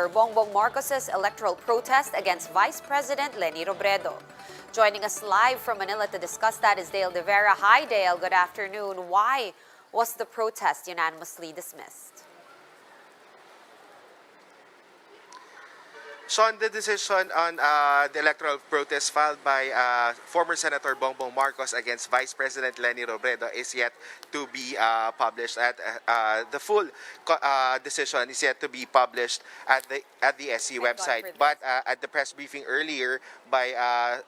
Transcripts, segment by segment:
Senator Bongbong Marcos' electoral protest against Vice President Leni Robredo. Joining us live from Manila to discuss that is Dale De Vera. Hi, Dale. Good afternoon. Why was the protest unanimously dismissed? Sean, the decision on the electoral protest filed by former Senator Bongbong Marcos against Vice President Leni Robredo is yet to be published. The full decision is yet to be published at the SC website. But at the press briefing earlier by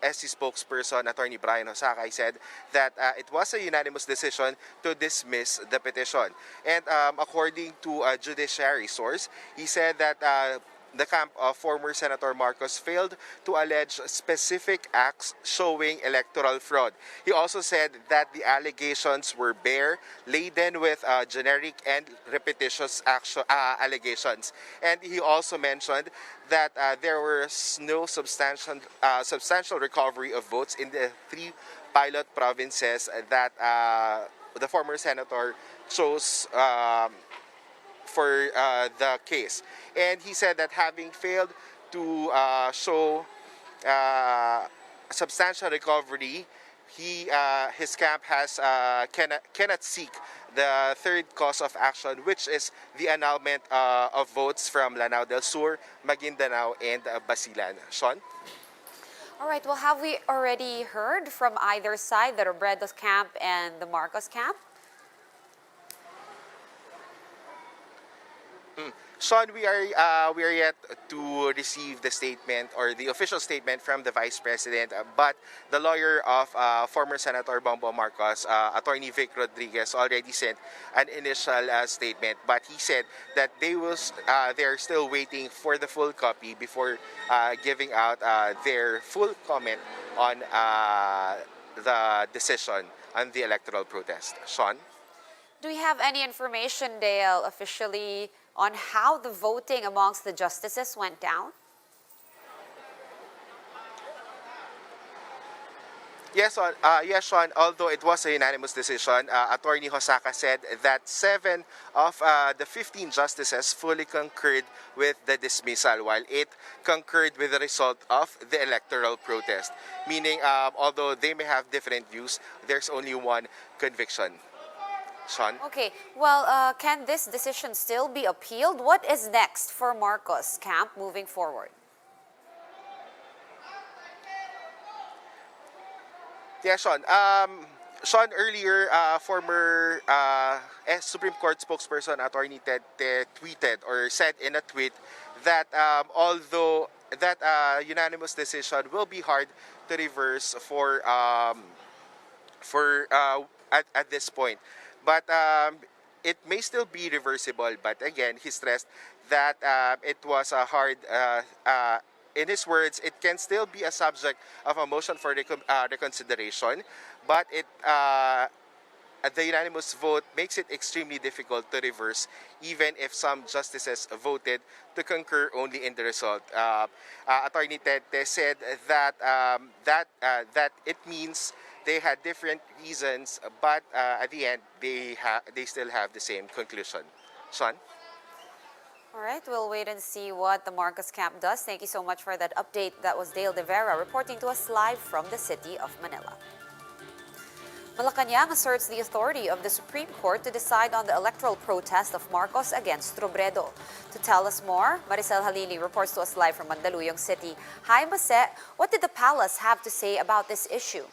SC spokesperson Attorney Brian Hosaka, he said that it was a unanimous decision to dismiss the petition. And according to a judiciary source, he said that the camp of former Senator Marcos failed to allege specific acts showing electoral fraud. He also said that the allegations were bare, laden with generic and repetitious allegations. And he also mentioned that there was no substantial recovery of votes in the 3 pilot provinces that the former senator chose for the case. And he said that having failed to show substantial recovery, his camp cannot seek the third cause of action, which is the annulment of votes from Lanao del Sur, Maguindanao, and Basilan. Sean? All right, well, have we already heard from either side, the Robredo's camp and the Marcos camp? Sean, we are yet to receive the statement or the official statement from the Vice President, but the lawyer of former Senator Bongbong Marcos, Attorney Vic Rodriguez, already sent an initial statement. But he said that they're still waiting for the full copy before giving out their full comment on the decision on the electoral protest. Sean? Do we have any information, Dale, officially on how the voting amongst the justices went down? Yes, Sean. Although it was a unanimous decision, Attorney Hosaka said that 7 of the 15 justices fully concurred with the dismissal, while 8 concurred with the result of the electoral protest. Meaning, although they may have different views, there's only one conviction. Sean? Okay, well, can this decision still be appealed? What is next for Marcos camp moving forward? Yeah, Sean. Sean, earlier, former Supreme Court spokesperson Attorney Ted tweeted or said in a tweet that although that unanimous decision will be hard to reverse at this point. But it may still be reversible. But again, he stressed that it was a hard, in his words, it can still be a subject of a motion for reconsideration. But the unanimous vote makes it extremely difficult to reverse, even if some justices voted to concur only in the result. Attorney Ted said that that it means they had different reasons, but at the end, they still have the same conclusion. Sean? All right, we'll wait and see what the Marcos camp does. Thank you so much for that update. That was Dale De Vera reporting to us live from the city of Manila. Malacanang asserts the authority of the Supreme Court to decide on the electoral protest of Marcos against Robredo. To tell us more, Maricel Halili reports to us live from Mandaluyong City. Hi, Mase. What did the palace have to say about this issue?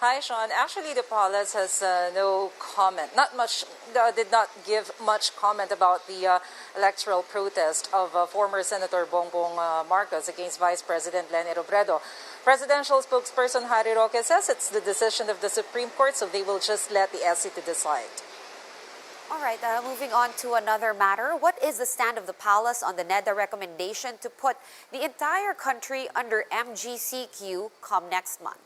Hi, Sean. Actually, the palace has no comment, did not give much comment about the electoral protest of former Senator Bongbong Marcos against Vice President Leni Robredo. Presidential spokesperson Harry Roque says it's the decision of the Supreme Court, so they will just let the SC to decide. All right, moving on to another matter. What is the stand of the palace on the NEDA recommendation to put the entire country under MGCQ come next month?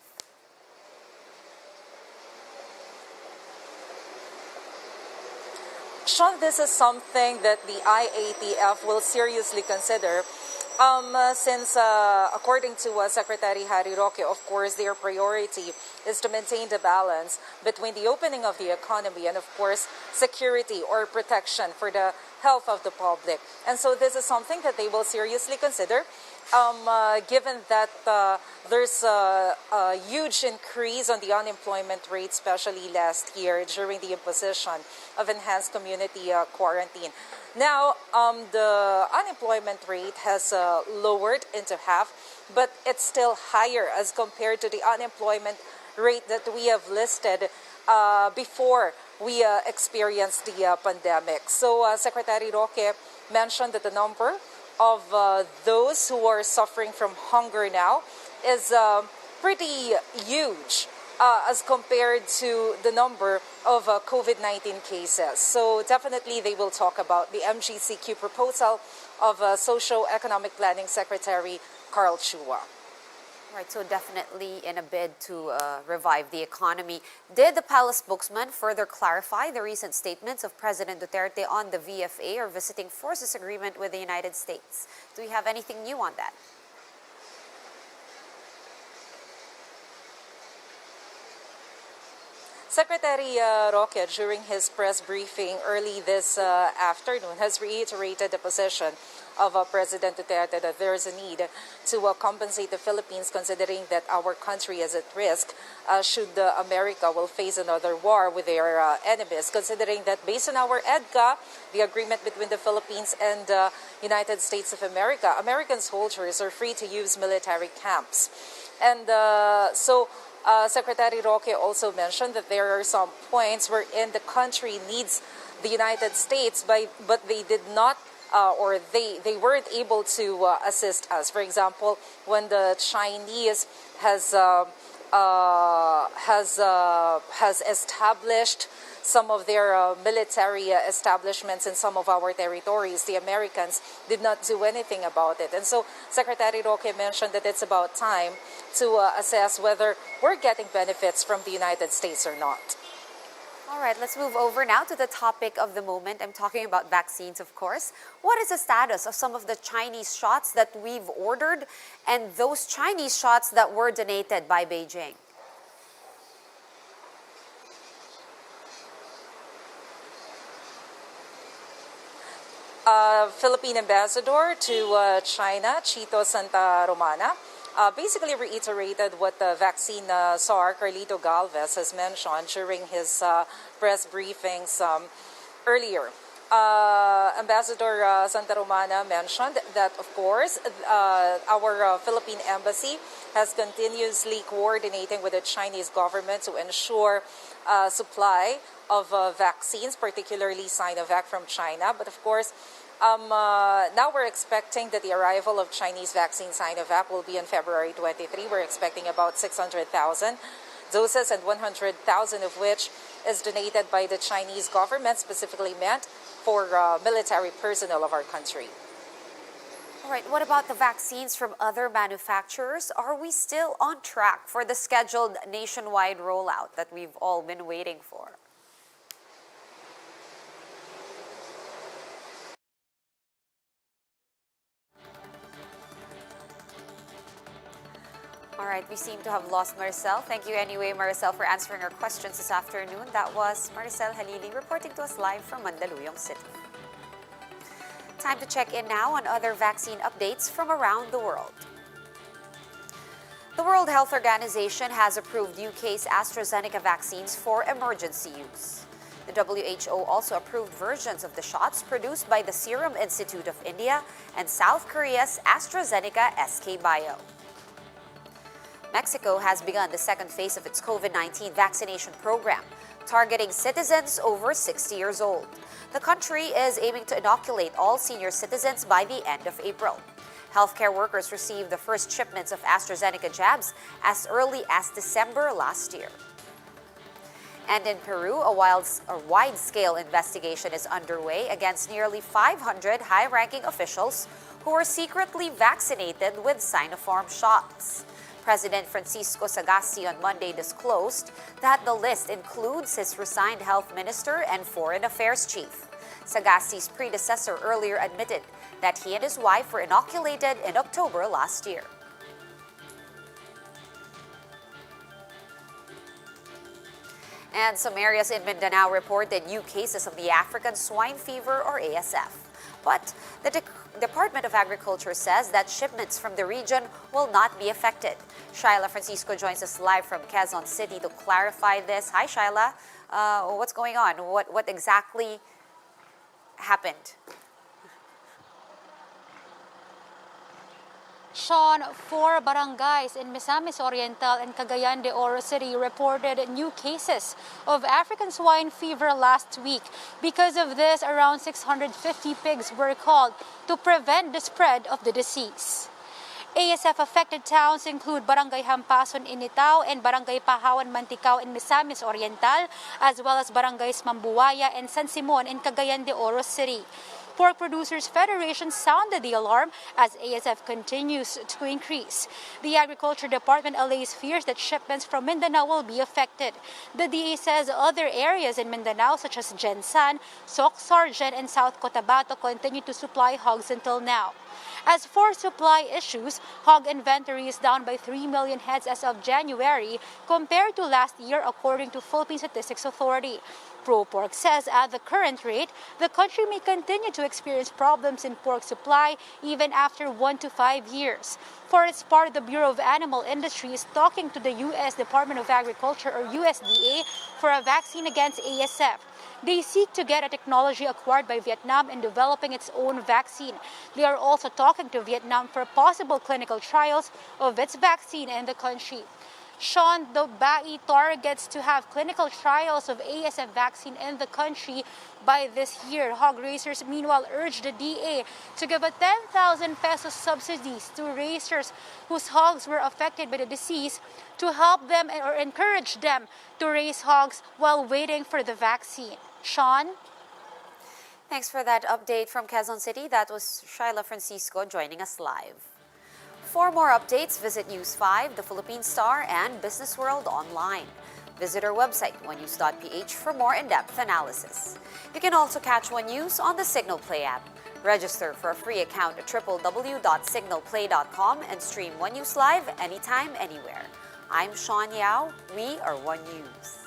Sean, this is something that the IATF will seriously consider. Since, according to Secretary Harry Roque, of course, their priority is to maintain the balance between the opening of the economy and, of course, security or protection for the health of the public. And so this is something that they will seriously consider, given that there's a huge increase on the unemployment rate, especially last year during the imposition of enhanced community quarantine. Now, the unemployment rate has lowered into half, but it's still higher as compared to the unemployment rate that we have listed before we experienced the pandemic. So Secretary Roque mentioned that the number of those who are suffering from hunger now is pretty huge as compared to the number of COVID-19 cases. So definitely they will talk about the MGCQ proposal of Socio-Economic Planning Secretary Carl Chua. Right, so definitely in a bid to revive the economy. Did the palace spokesman further clarify the recent statements of President Duterte on the VFA or Visiting Forces Agreement with the United States? Do we have anything new on that? Secretary Roque, during his press briefing early this afternoon, has reiterated the position of President Duterte that there is a need to compensate the Philippines, considering that our country is at risk should America will face another war with their enemies, considering that based on our EDCA, the agreement between the Philippines and United States of America, American soldiers are free to use military camps. And Secretary Roque also mentioned that there are some points wherein the country needs the United States, but they did not or they weren't able to assist us. For example, when the Chinese has established some of their military establishments in some of our territories, the Americans did not do anything about it. And so Secretary Roque mentioned that it's about time to assess whether we're getting benefits from the United States or not. All right, let's move over now to the topic of the moment. I'm talking about vaccines, of course. What is the status of some of the Chinese shots that we've ordered and those Chinese shots that were donated by Beijing? Philippine ambassador to China, Chito Santa Romana, basically reiterated what the vaccine czar Carlito Galvez has mentioned during his press briefings earlier. Ambassador Santa Romana mentioned that, of course, our Philippine embassy has continuously coordinating with the Chinese government to ensure supply of vaccines, particularly Sinovac from China. But of course, now we're expecting that the arrival of Chinese vaccine Sinovac will be on February 23. We're expecting about 600,000 doses, and 100,000 of which is donated by the Chinese government, specifically meant for military personnel of our country. All right, what about the vaccines from other manufacturers? Are we still on track for the scheduled nationwide rollout that we've all been waiting for? All right, we seem to have lost Maricel. Thank you anyway, Maricel, for answering our questions this afternoon. That was Maricel Halili reporting to us live from Mandaluyong City. Time to check in now on other vaccine updates from around the world. The World Health Organization has approved UK's AstraZeneca vaccines for emergency use. The WHO also approved versions of the shots produced by the Serum Institute of India and South Korea's AstraZeneca SK Bio. Mexico has begun the second phase of its COVID-19 vaccination program, targeting citizens over 60 years old. The country is aiming to inoculate all senior citizens by the end of April. Healthcare workers received the first shipments of AstraZeneca jabs as early as December last year. And in Peru, a wide-scale investigation is underway against nearly 500 high-ranking officials who were secretly vaccinated with Sinopharm shots. President Francisco Sagasti on Monday disclosed that the list includes his resigned health minister and foreign affairs chief. Sagasti's predecessor earlier admitted that he and his wife were inoculated in October last year. And some areas in Mindanao reported new cases of the African swine fever or ASF. But the Department of Agriculture says that shipments from the region will not be affected. Shyla Francisco joins us live from Quezon City to clarify this. Hi, Shyla. What's going on? What exactly happened? Sean, 4 barangays in Misamis Oriental and Cagayan de Oro City reported new cases of African swine fever last week. Because of this, around 650 pigs were called to prevent the spread of the disease. ASF-affected towns include Barangay Hampason in Itao and Barangay Pahawan Manticao in Misamis Oriental, as well as Barangays Mambuaya and San Simon in Cagayan de Oro City. Pork Producers Federation sounded the alarm as ASF continues to increase. The Agriculture Department allays fears that shipments from Mindanao will be affected. The DA says other areas in Mindanao such as Gensan, Soc Sargent, and South Cotabato continue to supply hogs until now. As for supply issues, hog inventory is down by 3 million heads as of January compared to last year according to Philippine Statistics Authority. ProPork says at the current rate, the country may continue to experience problems in pork supply even after 1 to 5 years. For its part, the Bureau of Animal Industry is talking to the U.S. Department of Agriculture or USDA for a vaccine against ASF. They seek to get a technology acquired by Vietnam in developing its own vaccine. They are also talking to Vietnam for possible clinical trials of its vaccine in the country. Sean, the BAI targets to have clinical trials of ASF vaccine in the country by this year. Hog raisers, meanwhile, urged the DA to give a 10,000 pesos subsidies to raisers whose hogs were affected by the disease to help them or encourage them to raise hogs while waiting for the vaccine. Sean? Thanks for that update from Quezon City. That was Shyla Francisco joining us live. For more updates, visit News 5, The Philippine Star, and Business World online. Visit our website, onenews.ph, for more in-depth analysis. You can also catch One News on the Signal Play app. Register for a free account at www.signalplay.com and stream One News live anytime, anywhere. I'm Sean Yao. We are One News.